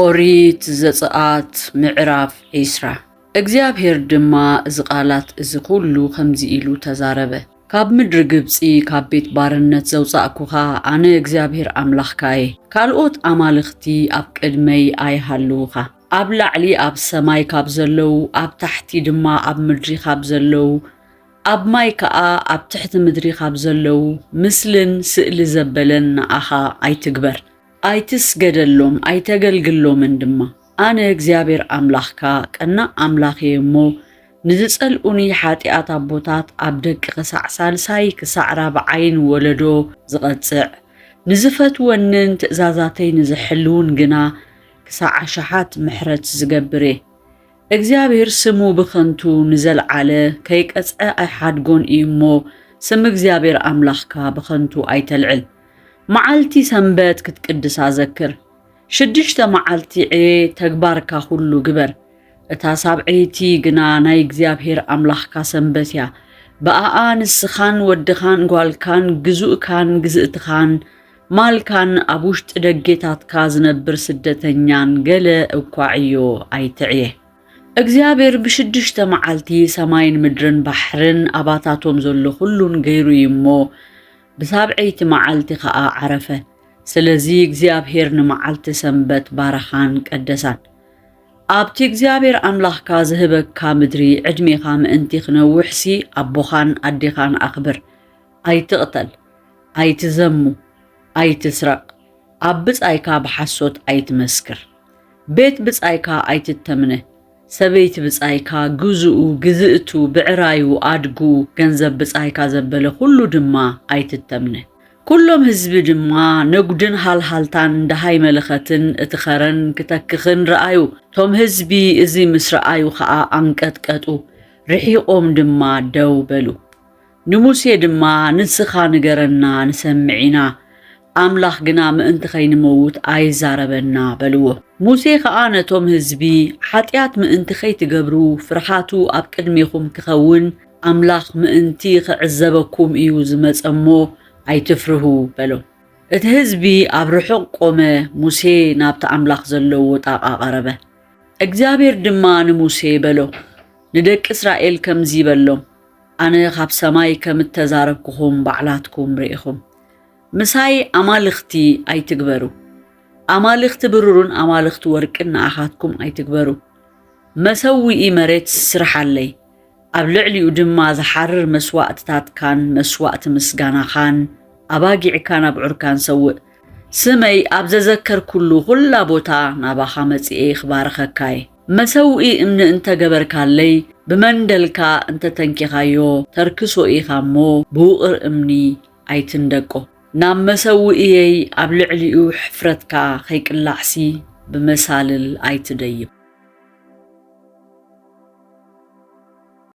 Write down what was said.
ኦሪት ዘጸአት ምዕራፍ 20 እግዚአብሔር ድማ እዚ ቃላት እዚ ኩሉ ከምዚ ኢሉ ተዛረበ። ካብ ምድሪ ግብጺ ካብ ቤት ባርነት ዘውጻእኩኻ ኣነ እግዚአብሔር ኣምላኽካየ። ካልኦት ኣማልኽቲ ኣብ ቅድመይ ኣይሃልዉኻ። ኣብ ላዕሊ ኣብ ሰማይ ካብ ዘለዉ ኣብ ታሕቲ ድማ ኣብ ምድሪ ካብ ዘለዉ ኣብ ማይ ከዓ ኣብ ትሕቲ ምድሪ ካብ ዘለዉ ምስልን ስእሊ ዘበለን ንኣኻ ኣይትግበር። ኣይትስገደሎም ኣይተገልግሎምን ድማ ኣነ እግዚአብሔር ኣምላኽካ ቀና ኣምላኽየ እሞ ንዝጸልኡኒ ሓጢኣት ኣቦታት ኣብ ደቂ ክሳዕ ሳልሳይ ክሳዕ ራብዓይን ወለዶ ዝቐጽዕ ንዝፈትወንን ትእዛዛተይ ንዝሕልውን ግና ክሳዕ ዓሽሓት ምሕረት ዝገብር እየ። እግዚአብሔር ስሙ ብኸንቱ ንዘለዓለ ከይቀጽዐ ኣይሓድጎን እዩ እሞ ስም እግዚአብሔር ኣምላኽካ ብኸንቱ ኣይተልዕል። መዓልቲ ሰንበት ክትቅድሳ ዘክር። 6 መዓልቲ ዕየ ተግባርካ ሁሉ ግበር። እታ ሳብዐይቲ ግና ናይ እግዚአብሔር ኣምላኽካ ሰንበት እያ። በኣኣ ንስኻን ወድኻን ጓልካን ግዙእካን ግዝእትኻን ማልካን ኣብ ውሽጢ ደጌታትካ ዝነብር ስደተኛን ገለ እኳ ዕዮ ኣይትዕየ። እግዚአብሔር ብ6 መዓልቲ ሰማይን ምድርን ባሕርን ኣባታቶም ዘሎ ሁሉን ገይሩ እዩ እሞ ብሳብዐይቲ መዓልቲ ከዓ ዓረፈ። ስለዚ እግዚአብሔር ንመዓልቲ ሰንበት ባረኻን ቀደሳን። ኣብቲ እግዚአብሔር ኣምላኽካ ዝህበካ ምድሪ ዕድሜኻ ምእንቲ ክነውሕሲ ኣቦኻን ኣዴኻን ኣኽብር። ኣይትቕተል፣ ኣይትዘሙ፣ ኣይትስረቕ፣ ኣብ ብጻይካ ብሓሶት ኣይትመስክር፣ ቤት ብጻይካ ኣይትተምነ፣ ሰበይቲ ብጻይካ ግዝኡ ግዝእቱ ብዕራዩ ኣድጉ ገንዘብ ብጻይካ ዘበለ ሁሉ ድማ ኣይትተምነ። ኩሎም ህዝቢ ድማ ነጉድን ሃልሃልታን እንደሃይ መለኸትን እትኸረን ክተክኽን ረአዩ። ቶም ህዝቢ እዚ ምስ ረአዩ ከዓ አንቀጥቀጡ፣ ርሒቆም ድማ ደው በሉ። ንሙሴ ድማ ንስኻ ንገረና ንሰምዒና ኣምላኽ ግና ምእንቲ ኸይንመውት ኣይዛረበና በልዎ። ሙሴ ከዓ ነቶም ህዝቢ ሓጢኣት ምእንቲ ኸይትገብሩ ፍርሃቱ ኣብ ቅድሜኹም ክኸውን ኣምላኽ ምእንቲ ክዕዘበኩም እዩ ዝመጸሞ ኣይትፍርሁ በሎም። እቲ ህዝቢ ኣብ ርሑቕ ቆመ። ሙሴ ናብቲ ኣምላኽ ዘለዎ ጣቓ ቀረበ። እግዚአብሔር ድማ ንሙሴ በሎ፣ ንደቂ እስራኤል ከምዚ በሎም፣ ኣነ ካብ ሰማይ ከም እተዛረብኩኹም ባዕላትኩም ርኢኹም። ምሳይ ኣማልኽቲ ኣይትግበሩ። ኣማልኽቲ ብሩርን ኣማልኽቲ ወርቅን ንኣኻትኩም ኣይትግበሩ። መሰዊኢ መሬት ስራሓለይ፣ ኣብ ልዕሊኡ ድማ ዝሓርር መስዋዕትታትካን መስዋዕቲ ምስጋናኻን ኣባጊዕካን ኣብዑርካን ሰውእ። ስመይ ኣብ ዘዘከርኩሉ ኩላ ቦታ ናባኻ መጺኤ ክባረኸካየ። መሰዊኢ እምኒ እንተገበርካለይ ብመንደልካ እንተተንኪኻዮ ተርክሶ ኢኻ እሞ ብውቕር እምኒ ኣይትንደቆ። ናብ መሰዊእየይ ኣብ ልዕሊኡ ሕፍረትካ ኸይቅላዕሲ ብመሳልል ኣይትደይብ።